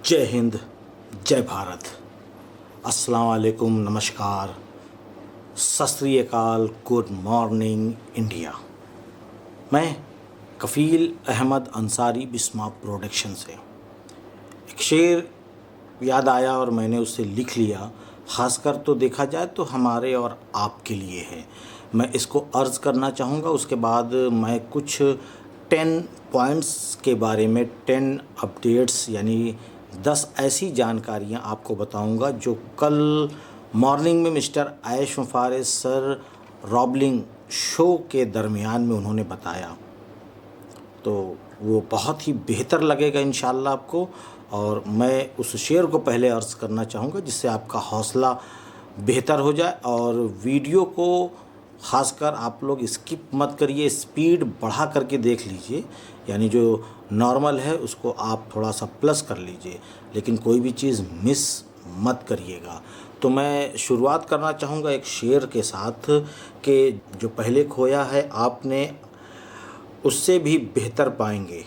जय हिंद, जय भारत, अस्सलाम वालेकुम, नमस्कार, सत श्री अकाल, गुड मॉर्निंग इंडिया। मैं कफ़ील अहमद अंसारी बिस्मा प्रोडक्शन से एक शेर याद आया और मैंने उसे लिख लिया। ख़ासकर तो देखा जाए तो हमारे और आपके लिए है। मैं इसको अर्ज़ करना चाहूँगा। उसके बाद मैं कुछ 10 पॉइंट्स के बारे में 10 अपडेट्स यानी 10 ऐसी जानकारियाँ आपको बताऊँगा जो कल मॉर्निंग में मिस्टर आयश मुफारिस सर रॉबलिंग शो के दरमियान में उन्होंने बताया। तो वो बहुत ही बेहतर लगेगा इंशाअल्लाह आपको। और मैं उस शेर को पहले अर्ज़ करना चाहूँगा जिससे आपका हौसला बेहतर हो जाए। और वीडियो को ख़ासकर आप लोग स्किप मत करिए, स्पीड बढ़ा करके देख लीजिए। यानी जो नॉर्मल है उसको आप थोड़ा सा प्लस कर लीजिए, लेकिन कोई भी चीज़ मिस मत करिएगा। तो मैं शुरुआत करना चाहूँगा एक शेर के साथ कि जो पहले खोया है आपने उससे भी बेहतर पाएंगे।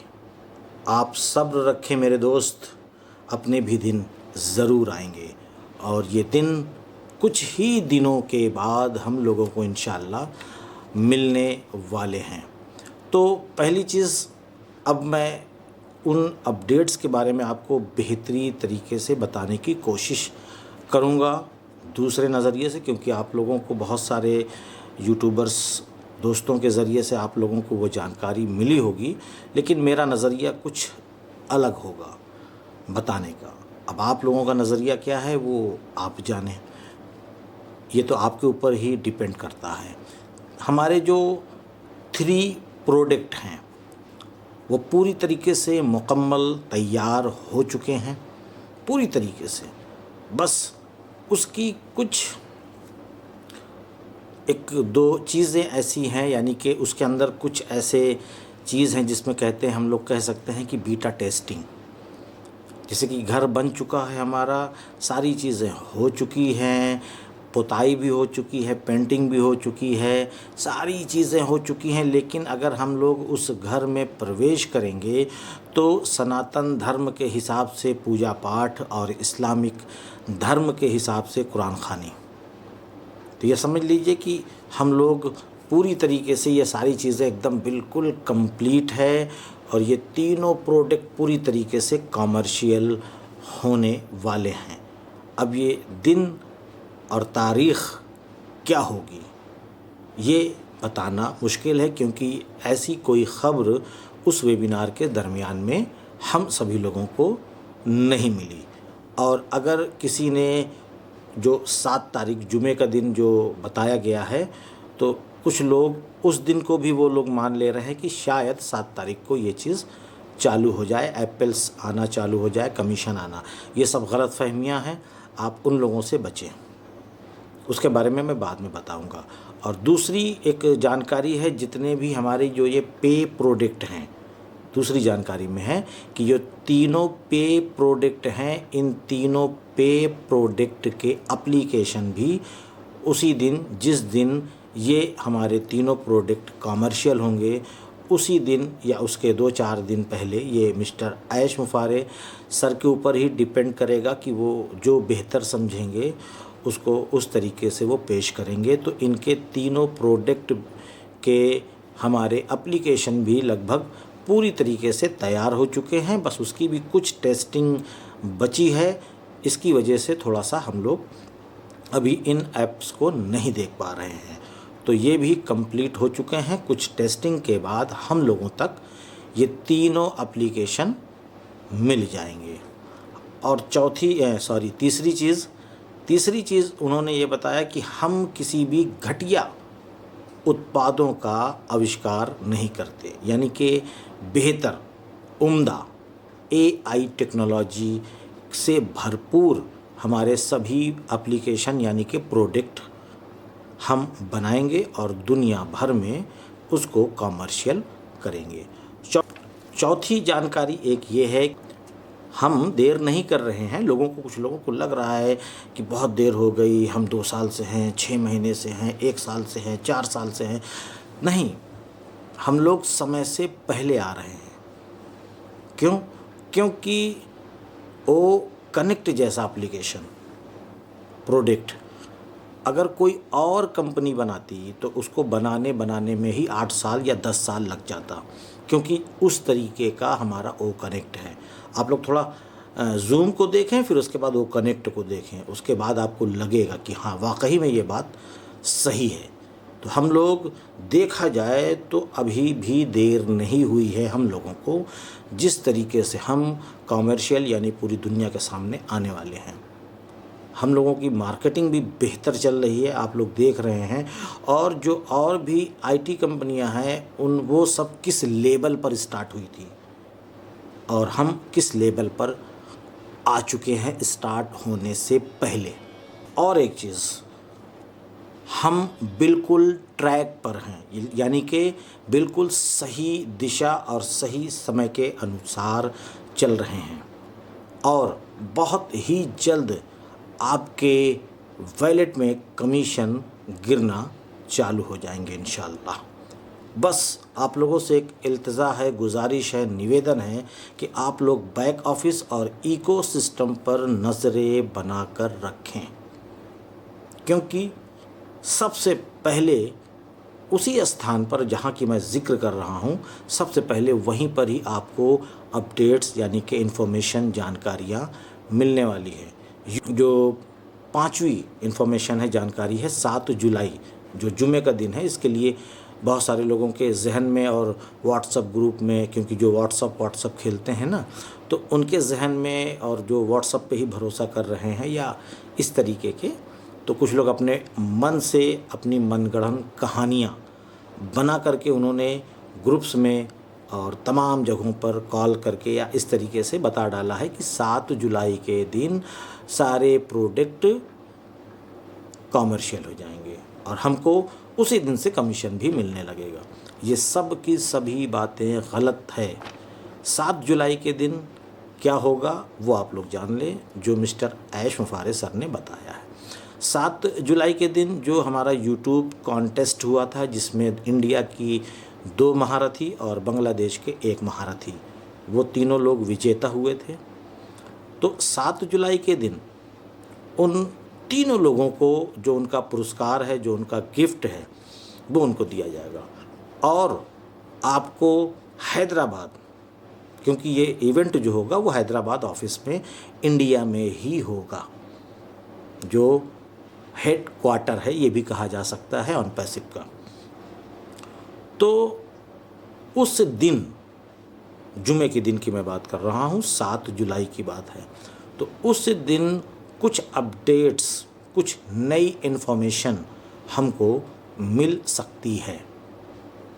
आप सब्र रखें मेरे दोस्त, अपने भी दिन ज़रूर आएंगे। और ये दिन कुछ ही दिनों के बाद हम लोगों को इंशाअल्लाह मिलने वाले हैं। तो पहली चीज़, अब मैं उन अपडेट्स के बारे में आपको बेहतरी तरीके से बताने की कोशिश करूँगा दूसरे नज़रिए से, क्योंकि आप लोगों को बहुत सारे यूट्यूबर्स दोस्तों के ज़रिए से आप लोगों को वो जानकारी मिली होगी, लेकिन मेरा नज़रिया कुछ अलग होगा बताने का। अब आप लोगों का नज़रिया क्या है वो आप जानें, ये तो आपके ऊपर ही डिपेंड करता है। हमारे जो 3 प्रोडक्ट हैं वो पूरी तरीके से मुकम्मल तैयार हो चुके हैं, पूरी तरीके से। बस उसकी कुछ 1-2 चीज़ें ऐसी हैं, यानी कि उसके अंदर कुछ ऐसे चीज़ हैं जिसमें कहते हैं, हम लोग कह सकते हैं कि बीटा टेस्टिंग। जैसे कि घर बन चुका है हमारा, सारी चीज़ें हो चुकी हैं, पुताई भी हो चुकी है, पेंटिंग भी हो चुकी है, सारी चीज़ें हो चुकी हैं। लेकिन अगर हम लोग उस घर में प्रवेश करेंगे तो सनातन धर्म के हिसाब से पूजा पाठ और इस्लामिक धर्म के हिसाब से कुरान ख़ानी, तो ये समझ लीजिए कि हम लोग पूरी तरीके से ये सारी चीज़ें एकदम बिल्कुल कंप्लीट है। और ये तीनों प्रोडक्ट पूरी तरीके से कमर्शियल होने वाले हैं। अब ये दिन और तारीख़ क्या होगी ये बताना मुश्किल है, क्योंकि ऐसी कोई ख़बर उस वेबिनार के दरमियान में हम सभी लोगों को नहीं मिली। और अगर किसी ने जो 7 तारीख जुमे का दिन जो बताया गया है, तो कुछ लोग उस दिन को भी वो लोग मान ले रहे हैं कि शायद 7 तारीख को ये चीज़ चालू हो जाए, एप्पल्स आना चालू हो जाए, कमीशन आना। ये सब गलत फहमियाँ हैं, आप उन लोगों से बचें। उसके बारे में मैं बाद में बताऊंगा। और दूसरी एक जानकारी है, जितने भी हमारे जो ये पे प्रोडक्ट हैं, दूसरी जानकारी में है कि जो तीनों पे प्रोडक्ट हैं, इन तीनों पे प्रोडक्ट के एप्लीकेशन भी उसी दिन, जिस दिन ये हमारे तीनों प्रोडक्ट कमर्शियल होंगे, उसी दिन या उसके 2-4 दिन पहले ये मिस्टर आयश मुफारे सर के ऊपर ही डिपेंड करेगा कि वो जो बेहतर समझेंगे उसको उस तरीके से वो पेश करेंगे। तो इनके तीनों प्रोडक्ट के हमारे एप्लीकेशन भी लगभग पूरी तरीके से तैयार हो चुके हैं। बस उसकी भी कुछ टेस्टिंग बची है। इसकी वजह से थोड़ा सा हम लोग अभी इन ऐप्स को नहीं देख पा रहे हैं। तो ये भी कंप्लीट हो चुके हैं। कुछ टेस्टिंग के बाद हम लोगों तक ये तीनों एप्लीकेशन मिल जाएंगे। और तीसरी चीज़ उन्होंने ये बताया कि हम किसी भी घटिया उत्पादों का आविष्कार नहीं करते, यानी कि बेहतर, उम्दा AI टेक्नोलॉजी से भरपूर हमारे सभी एप्लीकेशन यानी कि प्रोडक्ट हम बनाएंगे और दुनिया भर में उसको कमर्शियल करेंगे। चौथी जानकारी एक ये है, हम देर नहीं कर रहे हैं। कुछ लोगों को लग रहा है कि बहुत देर हो गई, हम 2 साल से हैं, 6 महीने से हैं, 1 साल से हैं, 4 साल से हैं। नहीं, हम लोग समय से पहले आ रहे हैं। क्यों? क्योंकि ओ कनेक्ट जैसा एप्लीकेशन प्रोडक्ट अगर कोई और कंपनी बनाती तो उसको बनाने में ही 8 साल या 10 साल लग जाता, क्योंकि उस तरीके का हमारा ओ कनेक्ट है। आप लोग थोड़ा जूम को देखें, फिर उसके बाद ओ कनेक्ट को देखें, उसके बाद आपको लगेगा कि हाँ वाकई में ये बात सही है। तो हम लोग देखा जाए तो अभी भी देर नहीं हुई है हम लोगों को, जिस तरीके से हम कॉमर्शियल यानी पूरी दुनिया के सामने आने वाले हैं। हम लोगों की मार्केटिंग भी बेहतर चल रही है, आप लोग देख रहे हैं। और जो और भी आईटी कंपनियां हैं वो सब किस लेवल पर स्टार्ट हुई थी और हम किस लेवल पर आ चुके हैं स्टार्ट होने से पहले। और एक चीज़, हम बिल्कुल ट्रैक पर हैं, यानी कि बिल्कुल सही दिशा और सही समय के अनुसार चल रहे हैं और बहुत ही जल्द आपके वैलेट में कमीशन गिरना चालू हो जाएंगे इंशाल्लाह। बस आप लोगों से एक इल्तिजा है, गुजारिश है, निवेदन है कि आप लोग बैक ऑफिस और इकोसिस्टम पर नज़रें बनाकर रखें, क्योंकि सबसे पहले उसी स्थान पर जहाँ की मैं ज़िक्र कर रहा हूँ, सबसे पहले वहीं पर ही आपको अपडेट्स यानी कि इन्फॉर्मेशन जानकारियाँ मिलने वाली है। जो 5वीं इन्फॉर्मेशन है, जानकारी है 7 जुलाई जो जुमे का दिन है। इसके लिए बहुत सारे लोगों के जहन में और व्हाट्सएप ग्रुप में, क्योंकि जो व्हाट्सएप खेलते हैं ना, तो उनके जहन में और जो व्हाट्सएप पे ही भरोसा कर रहे हैं या इस तरीके के, तो कुछ लोग अपने मन से अपनी मनगढ़ंत कहानियाँ बना करके उन्होंने ग्रुप्स में और तमाम जगहों पर कॉल करके या इस तरीके से बता डाला है कि 7 जुलाई के दिन सारे प्रोडक्ट कॉमर्शियल हो जाएंगे और हमको उसी दिन से कमीशन भी मिलने लगेगा। ये सब की सभी बातें गलत है। 7 जुलाई के दिन क्या होगा वो आप लोग जान लें, जो मिस्टर ऐश मुफारे सर ने बताया है। 7 जुलाई के दिन जो हमारा यूट्यूब कॉन्टेस्ट हुआ था, जिसमें इंडिया की 2 महारथी और बांग्लादेश के 1 महारथी, वो तीनों लोग विजेता हुए थे। तो 7 जुलाई के दिन उन तीनों लोगों को जो उनका पुरस्कार है, जो उनका गिफ्ट है, वो उनको दिया जाएगा। और आपको हैदराबाद, क्योंकि ये इवेंट जो होगा वो हैदराबाद ऑफिस में इंडिया में ही होगा, जो हेड क्वार्टर है ये भी कहा जा सकता है ऑन पैसिव का। तो उस दिन, जुमे के दिन की मैं बात कर रहा हूँ, 7 जुलाई की बात है, तो उस दिन कुछ अपडेट्स, कुछ नई इन्फॉर्मेशन हमको मिल सकती है।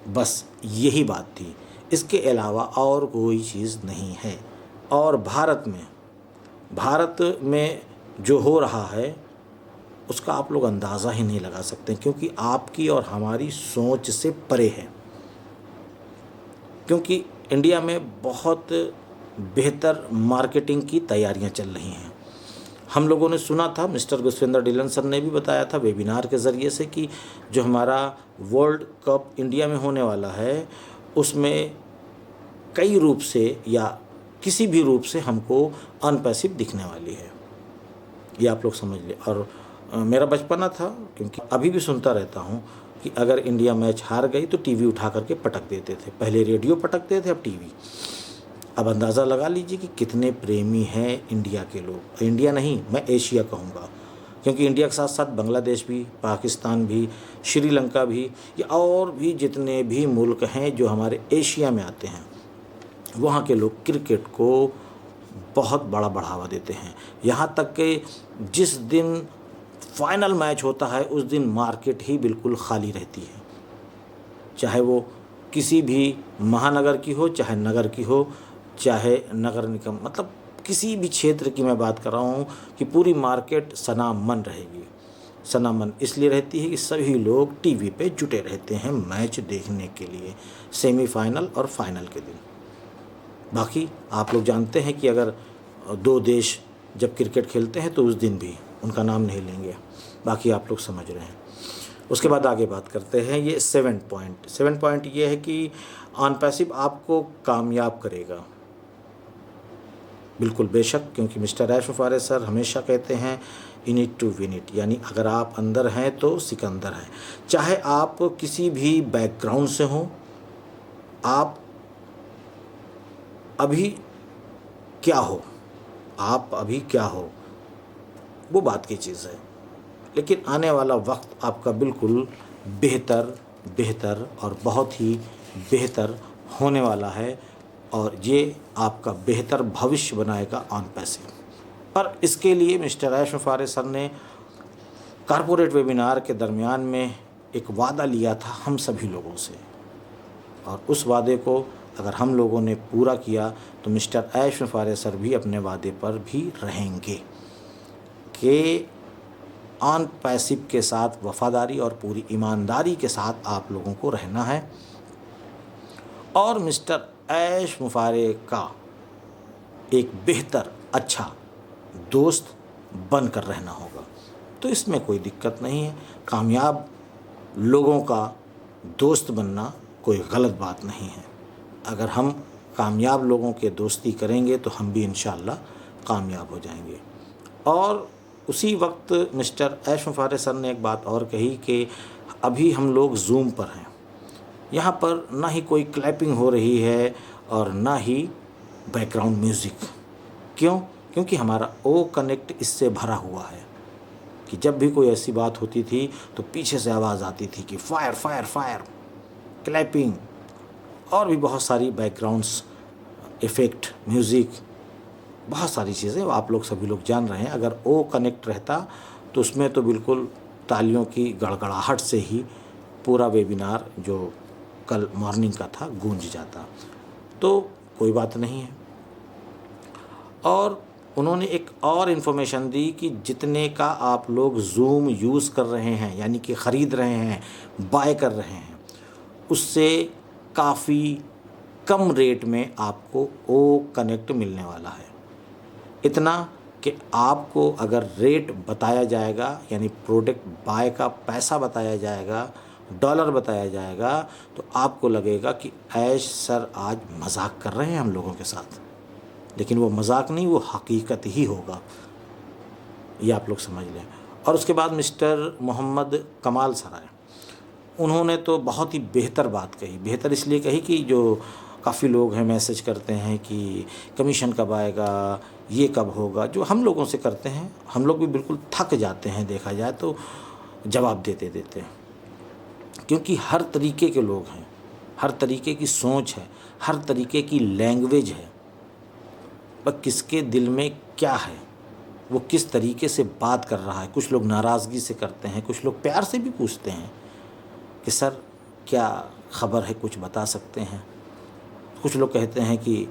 बस यही बात थी, इसके अलावा और कोई चीज़ नहीं है। और भारत में जो हो रहा है उसका आप लोग अंदाज़ा ही नहीं लगा सकते, क्योंकि आपकी और हमारी सोच से परे है। क्योंकि इंडिया में बहुत बेहतर मार्केटिंग की तैयारियां चल रही हैं। हम लोगों ने सुना था, मिस्टर गुस्वेंद्र डिलन सर ने भी बताया था वेबिनार के ज़रिए से, कि जो हमारा वर्ल्ड कप इंडिया में होने वाला है उसमें कई रूप से या किसी भी रूप से हमको अनपैसिव दिखने वाली है, ये आप लोग समझ लें। और मेरा बचपना था, क्योंकि अभी भी सुनता रहता हूँ कि अगर इंडिया मैच हार गई तो टीवी उठा करके पटक देते थे। पहले रेडियो पटकते थे, अब टीवी। अब अंदाज़ा लगा लीजिए कि कितने प्रेमी हैं इंडिया के लोग। इंडिया नहीं, मैं एशिया कहूँगा, क्योंकि इंडिया के साथ साथ बांग्लादेश भी, पाकिस्तान भी, श्रीलंका भी, या और भी जितने भी मुल्क हैं जो हमारे एशिया में आते हैं, वहाँ के लोग क्रिकेट को बहुत बड़ा बढ़ावा देते हैं। यहाँ तक कि जिस दिन फाइनल मैच होता है उस दिन मार्केट ही बिल्कुल खाली रहती है, चाहे वो किसी भी महानगर की हो, चाहे नगर की हो, चाहे नगर निगम, मतलब किसी भी क्षेत्र की मैं बात कर रहा हूँ, कि पूरी मार्केट सनामन रहेगी। सनामन इसलिए रहती है कि सभी लोग टीवी पे जुटे रहते हैं मैच देखने के लिए, सेमीफाइनल और फाइनल के दिन। बाकी आप लोग जानते हैं कि अगर 2 देश जब क्रिकेट खेलते हैं तो उस दिन भी उनका नाम नहीं लेंगे। बाकी आप लोग समझ रहे हैं। उसके बाद आगे बात करते हैं। ये 7 पॉइंट ये है कि ऑन पैसिव आपको कामयाब करेगा। बिल्कुल बेशक, क्योंकि मिस्टर ऐश मुफारे सर हमेशा कहते हैं in it to win it, यानी अगर आप अंदर हैं तो सिकंदर हैं। चाहे आप किसी भी बैकग्राउंड से हों, आप अभी क्या हो, आप अभी क्या हो वो बात की चीज़ है, लेकिन आने वाला वक्त आपका बिल्कुल बेहतर बेहतर और बहुत ही बेहतर होने वाला है, और ये आपका बेहतर भविष्य बनाएगा ऑन पैसे। पर इसके लिए मिस्टर ऐश मुफारे सर ने कॉरपोरेट वेबिनार के दरमियान में एक वादा लिया था हम सभी लोगों से, और उस वादे को अगर हम लोगों ने पूरा किया तो मिस्टर ऐश मुफारे सर भी अपने वादे पर भी रहेंगे कि ऑन पैसिव के साथ वफादारी और पूरी ईमानदारी के साथ आप लोगों को रहना है, और मिस्टर ऐश मुफारे का एक बेहतर अच्छा दोस्त बनकर रहना होगा। तो इसमें कोई दिक्कत नहीं है, कामयाब लोगों का दोस्त बनना कोई गलत बात नहीं है। अगर हम कामयाब लोगों के दोस्ती करेंगे तो हम भी इंशाअल्लाह कामयाब हो जाएंगे। और उसी वक्त मिस्टर ऐश मुफारे सर ने एक बात और कही कि अभी हम लोग जूम पर हैं, यहाँ पर ना ही कोई क्लैपिंग हो रही है और ना ही बैकग्राउंड म्यूज़िक। क्यों? क्योंकि हमारा ओ कनेक्ट इससे भरा हुआ है कि जब भी कोई ऐसी बात होती थी तो पीछे से आवाज़ आती थी कि फायर फायर फायर, क्लैपिंग और भी बहुत सारी बैकग्राउंड्स इफ़ेक्ट, म्यूज़िक, बहुत सारी चीज़ें आप लोग सभी लोग जान रहे हैं। अगर ओ कनेक्ट रहता तो उसमें तो बिल्कुल तालियों की गड़गड़ाहट से ही पूरा वेबिनार जो कल मॉर्निंग का था गूंज जाता। तो कोई बात नहीं है। और उन्होंने एक और इन्फॉर्मेशन दी कि जितने का आप लोग ज़ूम यूज़ कर रहे हैं, यानी कि ख़रीद रहे हैं, बाय कर रहे हैं, उससे काफ़ी कम रेट में आपको ओ कनेक्ट मिलने वाला है। इतना कि आपको अगर रेट बताया जाएगा, यानी प्रोडक्ट बाय का पैसा बताया जाएगा, डॉलर बताया जाएगा, तो आपको लगेगा कि ऐश सर आज मजाक कर रहे हैं हम लोगों के साथ। लेकिन वो मजाक नहीं, वो हकीकत ही होगा, ये आप लोग समझ लें। और उसके बाद मिस्टर मोहम्मद कमाल सर आए, उन्होंने तो बहुत ही बेहतर बात कही। बेहतर इसलिए कही कि जो काफ़ी लोग हैं मैसेज करते हैं कि कमीशन कब आएगा, ये कब होगा, जो हम लोगों से करते हैं, हम लोग भी बिल्कुल थक जाते हैं देखा जाए तो जवाब देते देते, क्योंकि हर तरीके के लोग हैं, हर तरीके की सोच है, हर तरीके की लैंग्वेज है। पर किसके दिल में क्या है, वो किस तरीके से बात कर रहा है। कुछ लोग नाराज़गी से करते हैं, कुछ लोग प्यार से भी पूछते हैं कि सर क्या ख़बर है, कुछ बता सकते हैं। कुछ लोग कहते हैं कि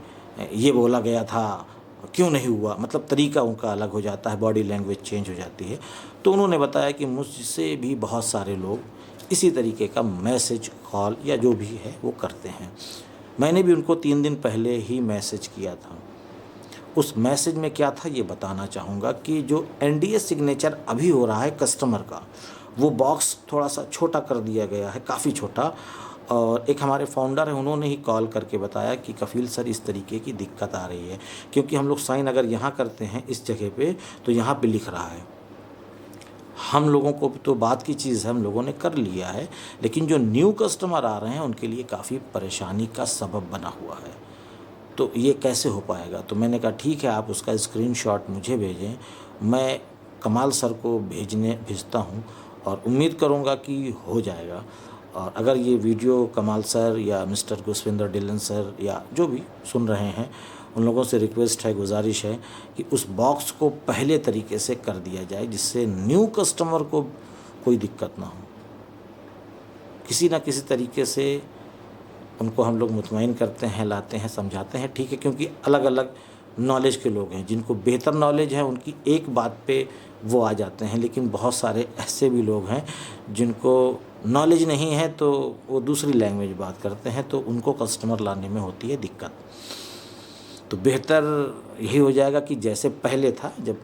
ये बोला गया था, क्यों नहीं हुआ, मतलब तरीका उनका अलग हो जाता है, बॉडी लैंग्वेज चेंज हो जाती है। तो उन्होंने बताया कि मुझसे भी बहुत सारे लोग इसी तरीके का मैसेज, कॉल या जो भी है वो करते हैं। मैंने भी उनको 3 दिन पहले ही मैसेज किया था। उस मैसेज में क्या था ये बताना चाहूँगा कि जो एनडीएस सिग्नेचर अभी हो रहा है कस्टमर का, वो बॉक्स थोड़ा सा छोटा कर दिया गया है, काफ़ी छोटा। और एक हमारे फाउंडर हैं, उन्होंने ही कॉल करके बताया कि कफील सर इस तरीके की दिक्कत आ रही है, क्योंकि हम लोग साइन अगर यहाँ करते हैं इस जगह पे तो यहाँ पे लिख रहा है। हम लोगों को तो बात की चीज़ है, हम लोगों ने कर लिया है, लेकिन जो न्यू कस्टमर आ रहे हैं उनके लिए काफ़ी परेशानी का सबब बना हुआ है। तो ये कैसे हो पाएगा? तो मैंने कहा ठीक है, आप उसका स्क्रीनशॉट मुझे भेजें, मैं कमाल सर को भेजता हूँ और उम्मीद करूँगा कि हो जाएगा। और अगर ये वीडियो कमाल सर या मिस्टर गुसविंदर डिलन सर या जो भी सुन रहे हैं, उन लोगों से रिक्वेस्ट है, गुजारिश है कि उस बॉक्स को पहले तरीके से कर दिया जाए, जिससे न्यू कस्टमर को कोई दिक्कत ना हो। किसी ना किसी तरीके से उनको हम लोग मुतमईन करते हैं, लाते हैं, समझाते हैं, ठीक है, क्योंकि अलग अलग नॉलेज के लोग हैं। जिनको बेहतर नॉलेज है उनकी एक बात पे वो आ जाते हैं, लेकिन बहुत सारे ऐसे भी लोग हैं जिनको नॉलेज नहीं है तो वो दूसरी लैंग्वेज बात करते हैं, तो उनको कस्टमर लाने में होती है दिक्कत। तो बेहतर यही हो जाएगा कि जैसे पहले था, जब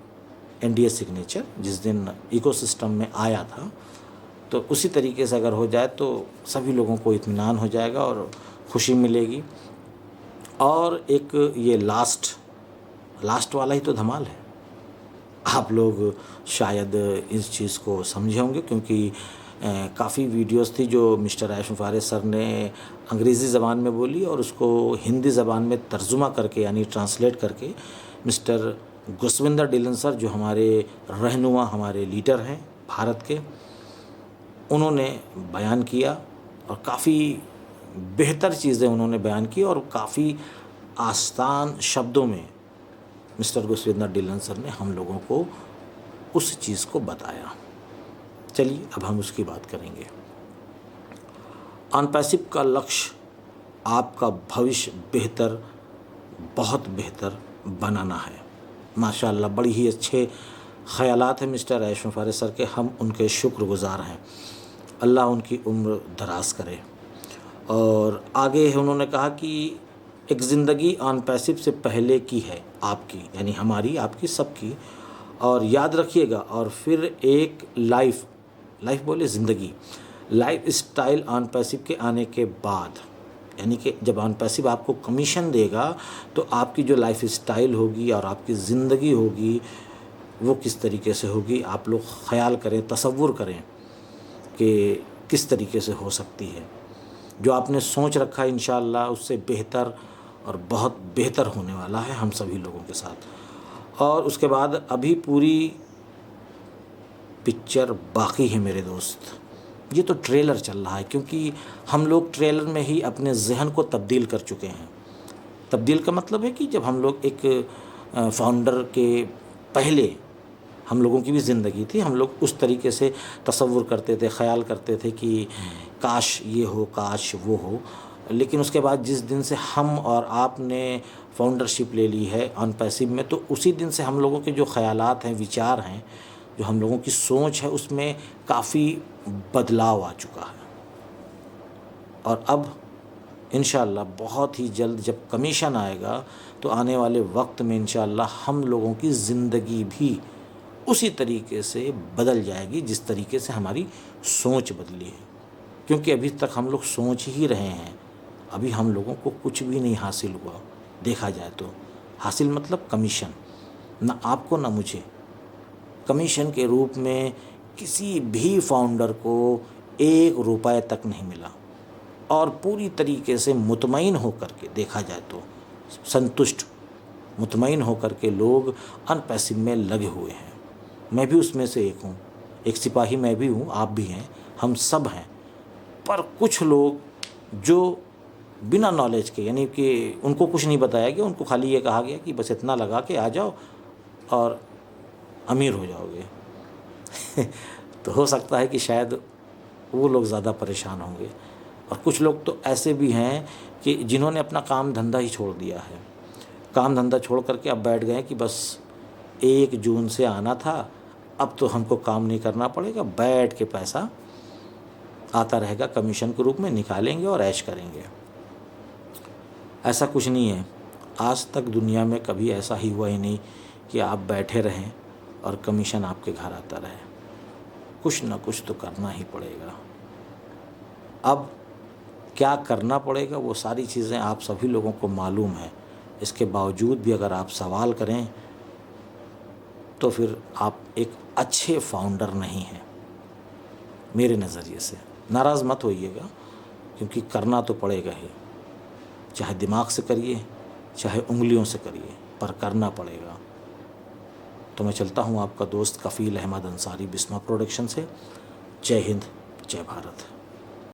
एनडीएस सिग्नेचर जिस दिन इकोसिस्टम में आया था, तो उसी तरीके से अगर हो जाए तो सभी लोगों को इत्मीनान हो जाएगा और खुशी मिलेगी। और एक ये लास्ट लास्ट वाला ही तो धमाल है। आप लोग शायद इस चीज़ को समझे होंगे, क्योंकि काफ़ी वीडियोस थी जो मिस्टर ऐश फारिस सर ने अंग्रेज़ी ज़बान में बोली और उसको हिंदी ज़बान में तर्जुमा करके यानी ट्रांसलेट करके मिस्टर गुसविंदर डिलन सर जो हमारे रहनुमा, हमारे लीडर हैं भारत के, उन्होंने बयान किया और काफ़ी बेहतर चीज़ें उन्होंने बयान की और काफ़ी आसान शब्दों में मिस्टर गुसविंदर डिलन सर ने हम लोगों को उस चीज़ को बताया। चलिए अब हम उसकी बात करेंगे। अनपैसिव का लक्ष्य आपका भविष्य बेहतर, बहुत बेहतर बनाना है। माशाअल्लाह बड़ी ही अच्छे ख़यालात हैं मिस्टर ऐश फारिस सर के, हम उनके शुक्रगुज़ार हैं। अल्लाह उनकी उम्र दराज करे। और आगे उन्होंने कहा कि एक ज़िंदगी अनपैसिव से पहले की है आपकी, यानी हमारी, आपकी, सबकी, और याद रखिएगा। और फिर एक लाइफ बोले ज़िंदगी, लाइफ स्टाइल अनपैसिव के आने के बाद, यानी कि जब अनपैसिव आपको कमीशन देगा तो आपकी जो लाइफ स्टाइल होगी और आपकी ज़िंदगी होगी वो किस तरीके से होगी, आप लोग ख़याल करें, तसव्वुर करें कि किस तरीके से हो सकती है। जो आपने सोच रखा है इंशाअल्लाह उससे बेहतर और बहुत बेहतर होने वाला है हम सभी लोगों के साथ। और उसके बाद अभी पूरी पिक्चर बाकी है मेरे दोस्त। ये तो ट्रेलर चल रहा है, क्योंकि हम लोग ट्रेलर में ही अपने जहन को तब्दील कर चुके हैं। तब्दील का मतलब है कि जब हम लोग एक फाउंडर के पहले हम लोगों की भी ज़िंदगी थी, हम लोग उस तरीके से तसव्वुर करते थे, ख़याल करते थे कि काश ये हो, काश वो हो। लेकिन उसके बाद जिस दिन से हम और आपने फाउंडरशिप ले ली है अनपैसिव में, तो उसी दिन से हम लोगों के जो ख़यालात हैं, विचार हैं, जो हम लोगों की सोच है, उसमें काफ़ी बदलाव आ चुका है। और अब इंशाअल्लाह बहुत ही जल्द जब कमीशन आएगा तो आने वाले वक्त में इंशाअल्लाह हम लोगों की ज़िंदगी भी उसी तरीके से बदल जाएगी जिस तरीके से हमारी सोच बदली है। क्योंकि अभी तक हम लोग सोच ही रहे हैं, अभी हम लोगों को कुछ भी नहीं हासिल हुआ। देखा जाए तो हासिल मतलब कमीशन, ना आपको ना मुझे। कमीशन के रूप में किसी भी फाउंडर को 1 रुपए तक नहीं मिला। और पूरी तरीके से मुतमईन होकर के, देखा जाए तो संतुष्ट, मुतमईन होकर के लोग अनपैसिव में लगे हुए हैं। मैं भी उसमें से एक हूँ, एक सिपाही मैं भी हूँ, आप भी हैं, हम सब हैं। पर कुछ लोग जो बिना नॉलेज के, यानी कि उनको कुछ नहीं बताया गया, उनको खाली ये कहा गया कि बस इतना लगा के आ जाओ और अमीर हो जाओगे तो हो सकता है कि शायद वो लोग ज़्यादा परेशान होंगे। और कुछ लोग तो ऐसे भी हैं कि जिन्होंने अपना काम धंधा ही छोड़ दिया है, काम धंधा छोड़ करके अब बैठ गए कि बस 1 जून से आना था, अब तो हमको काम नहीं करना पड़ेगा, बैठ के पैसा आता रहेगा कमीशन के रूप में, निकालेंगे और ऐश करेंगे। ऐसा कुछ नहीं है। आज तक दुनिया में कभी ऐसा ही हुआ ही नहीं कि आप बैठे रहें और कमीशन आपके घर आता रहे। कुछ ना कुछ तो करना ही पड़ेगा। अब क्या करना पड़ेगा वो सारी चीज़ें आप सभी लोगों को मालूम है। इसके बावजूद भी अगर आप सवाल करें तो फिर आप एक अच्छे फाउंडर नहीं हैं मेरे नज़रिए से। नाराज़ मत होइएगा, क्योंकि करना तो पड़ेगा ही, चाहे दिमाग से करिए चाहे उंगलियों से करिए, पर करना पड़ेगा। तो मैं चलता हूँ, आपका दोस्त कफ़ील अहमद अंसारी, बिस्मा प्रोडक्शन से। जय हिंद, जय भारत।